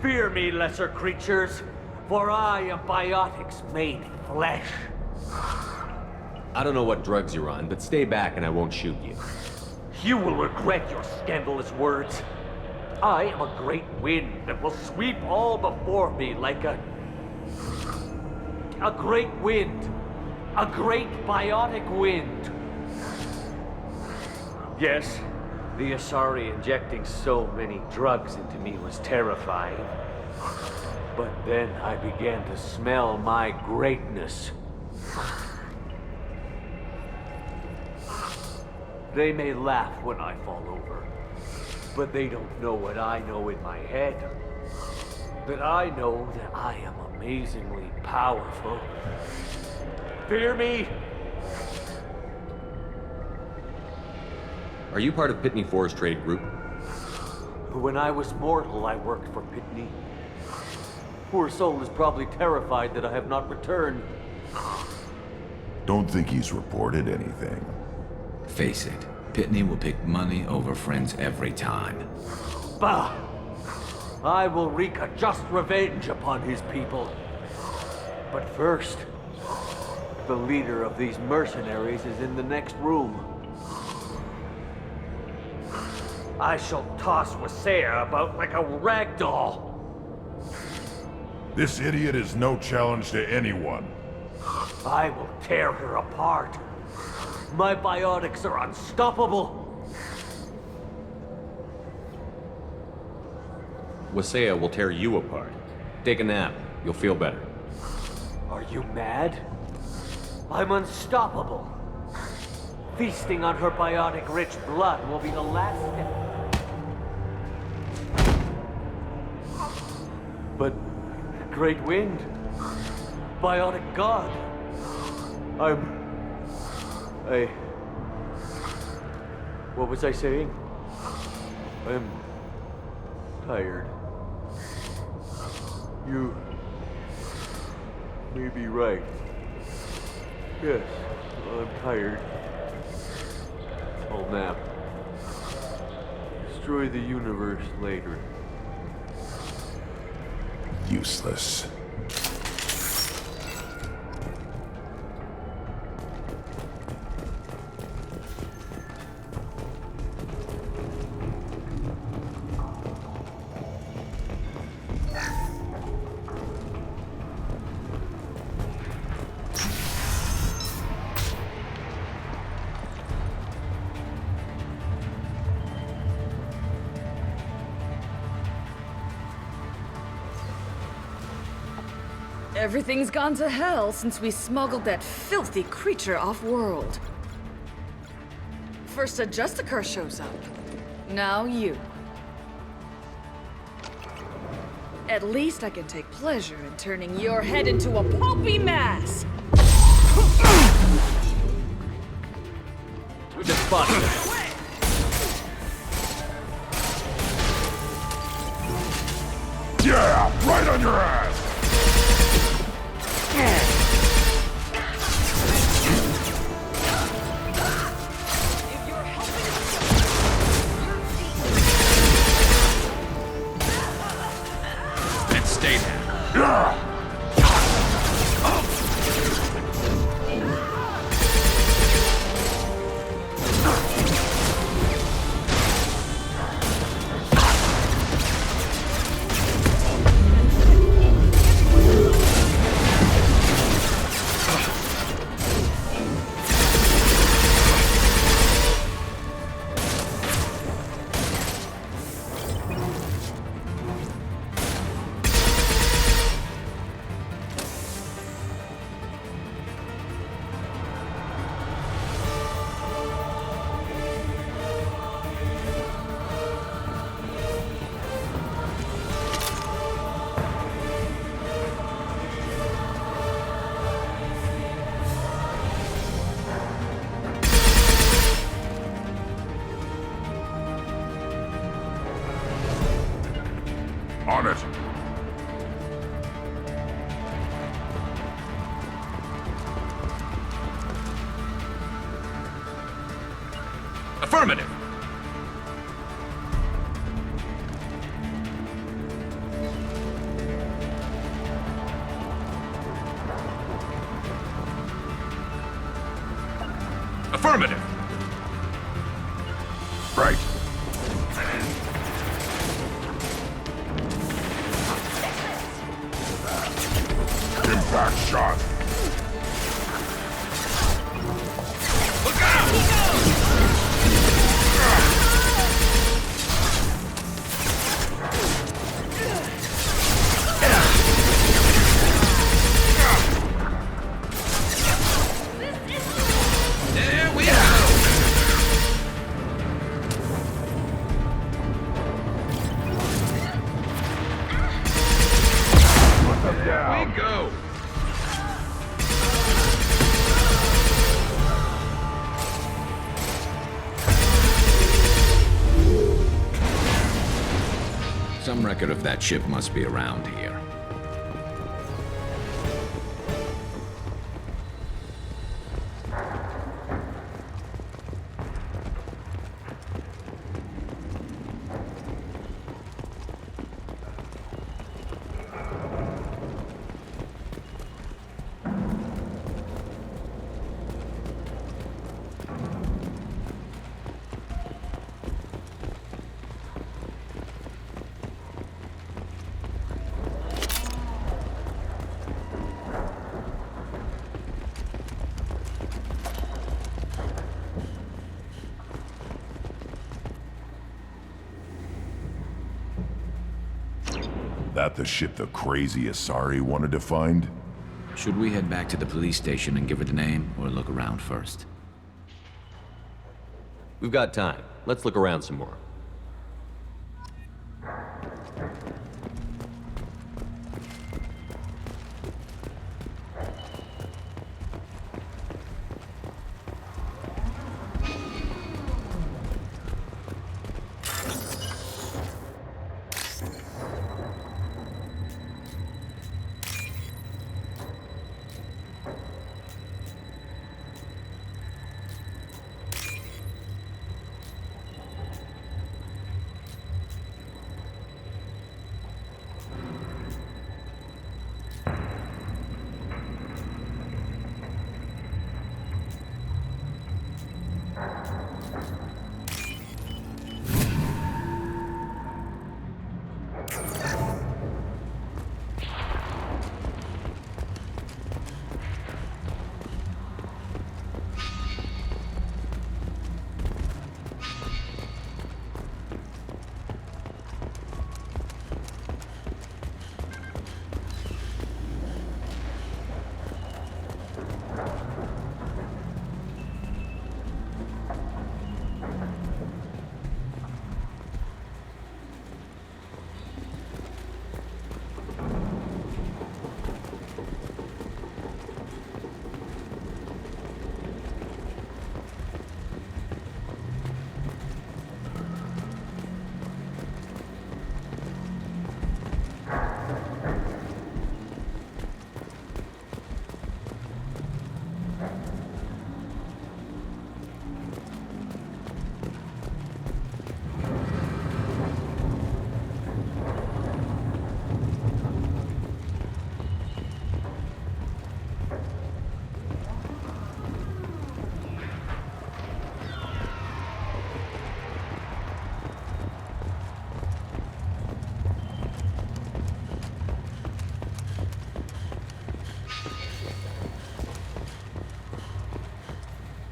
[SPEAKER 8] Fear me, lesser creatures, for I am biotics made flesh.
[SPEAKER 7] I don't know what drugs you're on, but stay back and I won't shoot you.
[SPEAKER 8] You will regret your scandalous words. I am a great wind that will sweep all before me like a great wind. A great biotic wind. Yes, the Asari injecting so many drugs into me was terrifying. But then I began to smell my greatness. They may laugh when I fall over, but they don't know what I know in my head. That I know that I am amazingly powerful. Fear me?
[SPEAKER 7] Are you part of Pitney 4's trade group?
[SPEAKER 8] When I was mortal, I worked for Pitney. Poor soul is probably terrified that I have not returned.
[SPEAKER 18] Don't think he's reported anything.
[SPEAKER 19] Face it, Pitney will pick money over friends every time.
[SPEAKER 8] Bah! I will wreak a just revenge upon his people. But first, the leader of these mercenaries is in the next room. I shall toss Wasea about like a rag doll.
[SPEAKER 18] This idiot is no challenge to anyone.
[SPEAKER 8] I will tear her apart. My biotics are unstoppable.
[SPEAKER 7] Wasea will tear you apart. Take a nap. You'll feel better.
[SPEAKER 8] Are you mad? I'm unstoppable. Feasting on her biotic-rich blood will be the last step. But, Great Wind, biotic god, what was I saying? I'm tired. You may be right. Yes, I'm tired. I'll nap. Destroy the universe later.
[SPEAKER 18] Useless.
[SPEAKER 1] Everything's gone to hell since we smuggled that filthy creature off-world. First a Justicar shows up. Now you. At least I can take pleasure in turning your head into a pulpy mass!
[SPEAKER 7] We just spotted him.
[SPEAKER 18] Yeah! Right on your ass!
[SPEAKER 19] And stay there.
[SPEAKER 18] On it.
[SPEAKER 19] Affirmative. Affirmative.
[SPEAKER 18] Right. Impact shot.
[SPEAKER 19] Look out! There we go.
[SPEAKER 18] Put them
[SPEAKER 19] There
[SPEAKER 18] down.
[SPEAKER 19] we go. Some record of that ship must be around here.
[SPEAKER 18] That the ship the crazy Asari wanted to find?
[SPEAKER 19] Should we head back to the police station and give it a name, or look around first?
[SPEAKER 7] We've got time. Let's look around some more.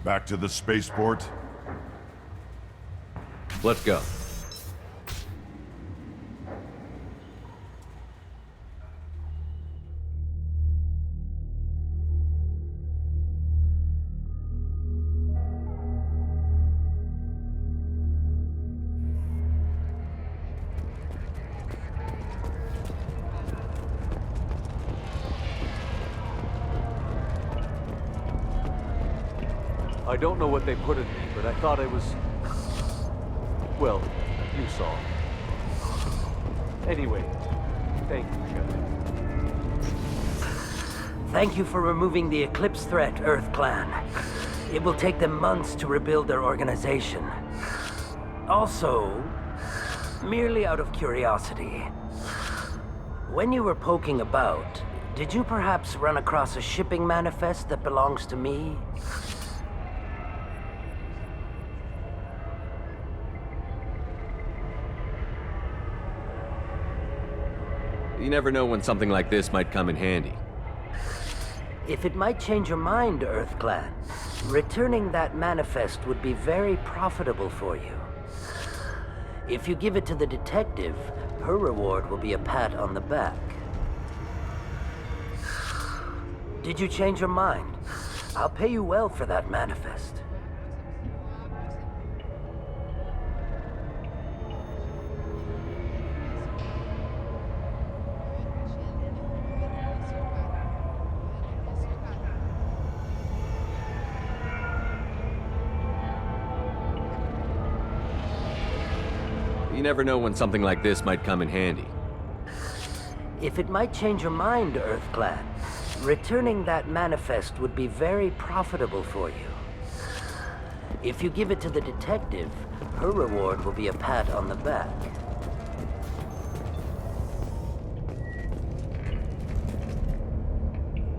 [SPEAKER 18] Back to the spaceport?
[SPEAKER 7] Let's go.
[SPEAKER 8] I don't know what they put in me, but I thought I was... Well, you saw. Anyway, Thank you, Shepard.
[SPEAKER 17] Thank you for removing the Eclipse threat, Earth Clan. It will take them months to rebuild their organization. Also, merely out of curiosity, when you were poking about, did you perhaps run across a shipping manifest that belongs to me?
[SPEAKER 7] You never know when something like this might come in handy.
[SPEAKER 17] If it might change your mind, Earth Clan, returning that manifest would be very profitable for you. If you give it to the detective, her reward will be a pat on the back. Did you change your mind? I'll pay you well for that manifest.
[SPEAKER 7] You never know when something like this might come in handy.
[SPEAKER 17] If it might change your mind, Earth Clan, returning that manifest would be very profitable for you. If you give it to the detective, her reward will be a pat on the back.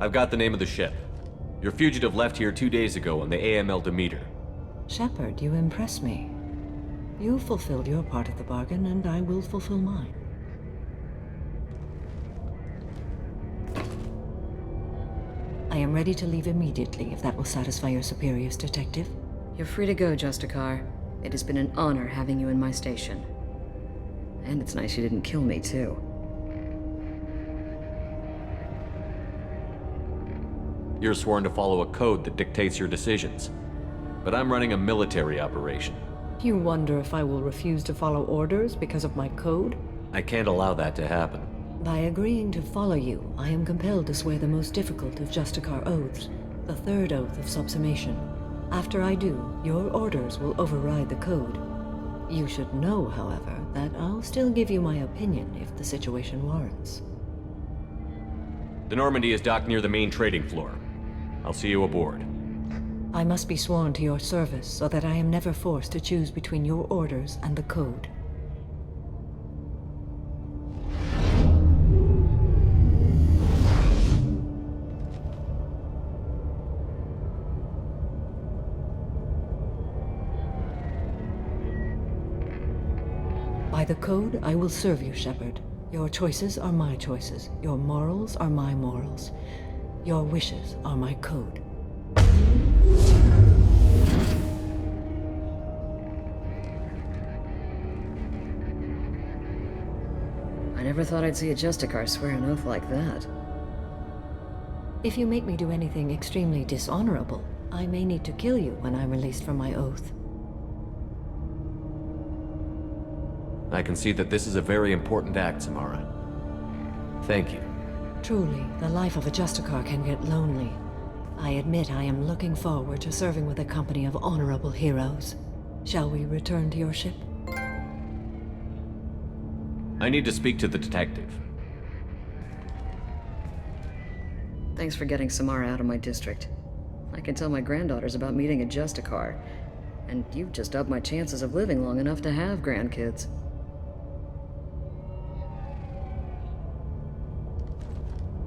[SPEAKER 7] I've got the name of the ship. Your fugitive left here 2 days ago on the AML Demeter.
[SPEAKER 21] Shepard, you impress me. You fulfilled your part of the bargain, and I will fulfill mine. I am ready to leave immediately, if that will satisfy your superiors, Detective.
[SPEAKER 16] You're free to go, Justicar. It has been an honor having you in my station. And it's nice you didn't kill me, too.
[SPEAKER 7] You're sworn to follow a code that dictates your decisions. But I'm running a military operation.
[SPEAKER 21] You wonder if I will refuse to follow orders because of my code?
[SPEAKER 7] I can't allow that to happen.
[SPEAKER 21] By agreeing to follow you, I am compelled to swear the most difficult of Justicar oaths, the third oath of subsumation. After I do, your orders will override the code. You should know, however, that I'll still give you my opinion if the situation warrants.
[SPEAKER 7] The Normandy is docked near the main trading floor. I'll see you aboard.
[SPEAKER 21] I must be sworn to your service so that I am never forced to choose between your orders and the code. By the code, I will serve you, Shepard. Your choices are my choices. Your morals are my morals. Your wishes are my code.
[SPEAKER 16] I never thought I'd see a Justicar swear an oath like that.
[SPEAKER 21] If you make me do anything extremely dishonorable, I may need to kill you when I'm released from my oath.
[SPEAKER 7] I can see that this is a very important act, Samara. Thank you.
[SPEAKER 21] Truly, the life of a Justicar can get lonely. I admit I am looking forward to serving with a company of honorable heroes. Shall we return to your ship?
[SPEAKER 7] I need to speak to the detective.
[SPEAKER 16] Thanks for getting Samara out of my district. I can tell my granddaughters about meeting a Justicar, and you've just upped my chances of living long enough to have grandkids.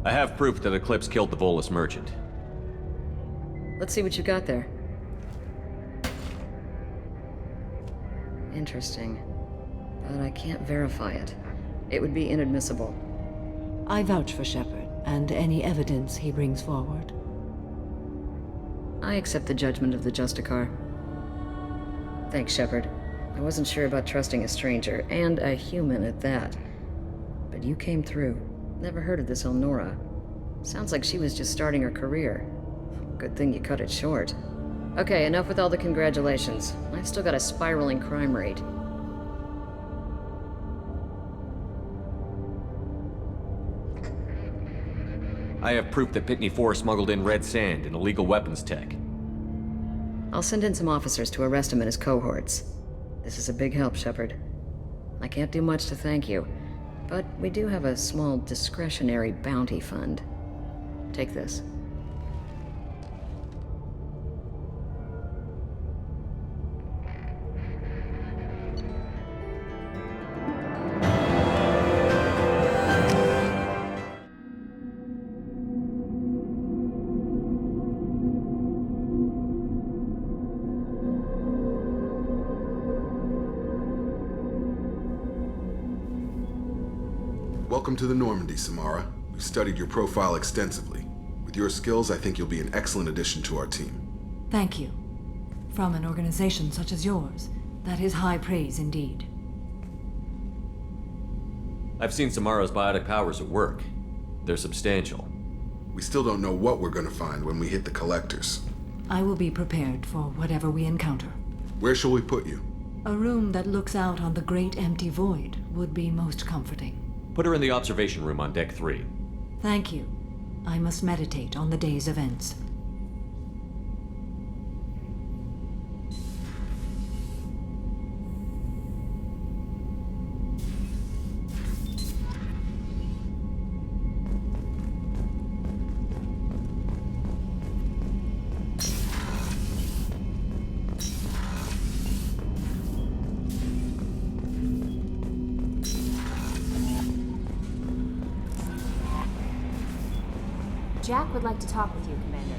[SPEAKER 7] I have proof that Eclipse killed the Volus merchant.
[SPEAKER 16] Let's see what you got there. Interesting. But I can't verify it. It would be inadmissible.
[SPEAKER 21] I vouch for Shepard, and any evidence he brings forward.
[SPEAKER 16] I accept the judgment of the Justicar. Thanks, Shepard. I wasn't sure about trusting a stranger, and a human at that. But you came through. Never heard of this Elnora. Sounds like she was just starting her career. Good thing you cut it short. Okay, enough with all the congratulations. I've still got a spiraling crime rate.
[SPEAKER 7] I have proof that Pitney 4 smuggled in red sand and illegal weapons tech.
[SPEAKER 16] I'll send in some officers to arrest him and his cohorts. This is a big help, Shepard. I can't do much to thank you, But we do have a small discretionary bounty fund. Take this.
[SPEAKER 5] Welcome to the Normandy, Samara. We've studied your profile extensively. With your skills, I think you'll be an excellent addition to our team.
[SPEAKER 21] Thank you. From an organization such as yours, that is high praise indeed.
[SPEAKER 7] I've seen Samara's biotic powers at work. They're substantial.
[SPEAKER 5] We still don't know what we're gonna find when we hit the collectors.
[SPEAKER 21] I will be prepared for whatever we encounter.
[SPEAKER 5] Where shall we put you?
[SPEAKER 21] A room that looks out on the great empty void would be most comforting.
[SPEAKER 7] Put her in the observation room on Deck 3.
[SPEAKER 21] Thank you. I must meditate on the day's events.
[SPEAKER 22] Jack would like to talk with you, Commander.